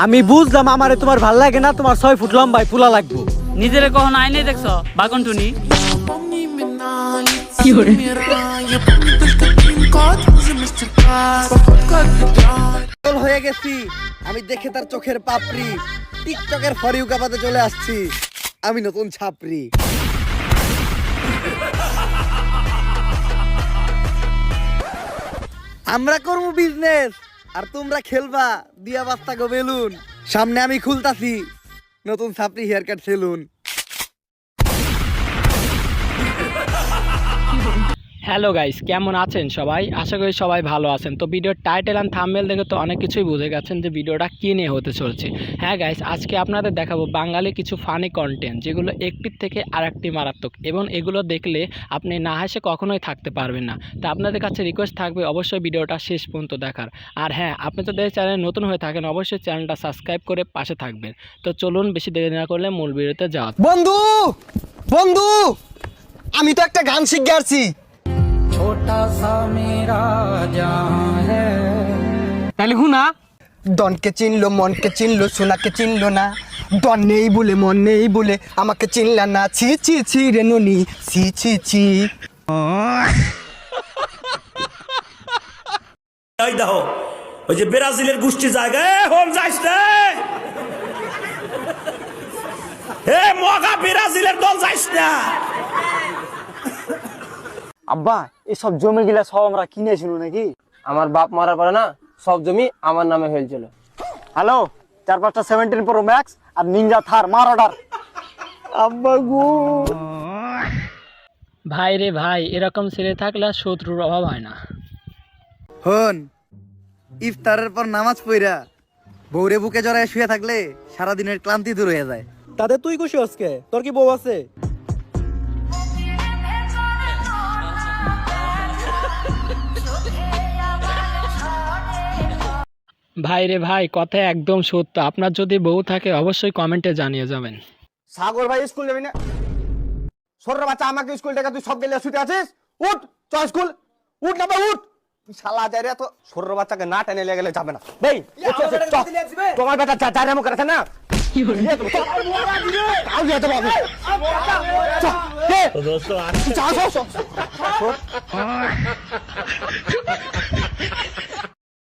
আমি বুঝলাম আমারে তোমার ভাল লাগে না, তোমার 6 ফুট লম্বাই পুলা লাগবো। নিজেরে কখন আইনে দেখছো বাগন টুনি? হয়ে গেছি আমি, দেখে তার চোখের পাপড়ি, টিকটকের ফর ইউ কাপাতে চলে আসছি আমি নতুন ছাপরি। আমরা করবো বিজনেস আর তোমরা খেলবা দিয়া বাস্তা গো বেলুন। সামনে আমি খুলতাছি নতুন ছাপরি haircut salon. Hello guys, কেমন আছেন সবাই? আশা করি সবাই ভালো আছেন। তো ভিডিওর টাইটেল অ্যান্ড থাম্বনেল দেখে তো অনেক কিছুই বুঝে গেছেন যে ভিডিওটা কী নিয়ে হতে চলছে। হ্যাঁ গাইস, আজকে আপনাদের দেখাবো বাঙালি কিছু ফানি কন্টেন্ট, যেগুলো একটির থেকে আরেকটি মারাত্মক, এবং এগুলো দেখলে আপনি না হেসে কখনোই থাকতে পারবেন না। তো আপনাদের কাছে রিকোয়েস্ট থাকবে অবশ্যই ভিডিওটা শেষ পর্যন্ত দেখার। আর হ্যাঁ, আপনি যদি এই চ্যানেলে নতুন হয়ে থাকেন অবশ্যই চ্যানেলটা সাবস্ক্রাইব করে পাশে থাকবেন। তো চলুন বেশি দেরি না করলে মূল ভিডিওতে যাওয়া। বন্ধু বন্ধু, আমি তো একটা গান শিখে আসছি। তাহলে হুনা ডনকে চিনলো মনকে চিনলো সোনাকে চিনলো না, ডন নেই বলে মন নেই বলে আমাকে চিনলা না, ছি ছি ছি রে ননি, ছি ছি ছি। এই দেখো ওই যে ব্রাজিলের গোষ্ঠী জায়গায় হোম যাইস রে, হে মগা ব্রাজিলের দল যাইস না। আব্বা এসব জমি গিলা সব আমরা কিনেছিল নাকি? আমার বাপ মারার পরে না সব জমি আমার নামে হয়েছিল। হ্যালো, 4-5টা 17 প্রো ম্যাক্স আর নিনজা থার মার অর্ডার। আব্বা গো ভাই রে ভাই, এরকম ছেলে থাকলে আর শত্রুর অভাব হয় না। হন, ইফতারের পর নামাজ পড়া বউরে বুকে জড়ায় শুয়ে থাকলে সারাদিনের ক্লান্তি দূর হয়ে যায়। তাতে তুই খুশি আজকে? তোর কি বউ আছে? ভাই রে ভাই, কথা একদম সত্য। আপনার যদি বউ থাকে অবশ্যই কমেন্টে জানিয়ে যাবেন। সাগর ভাই স্কুল যাবি না? ছোট্ট বাচ্চা আমাকে স্কুল থেকে তুই সব গেলে শুতে আছিস? উঠ, চল স্কুল, উঠ না ভাই উঠ। শালা যাই রে, তো ছোট বাচ্চাকে না টেনে নিয়ে গেলে যাবে না। ভাই তোমার বেটা যাই নামো করেছে না, তো দোস্ত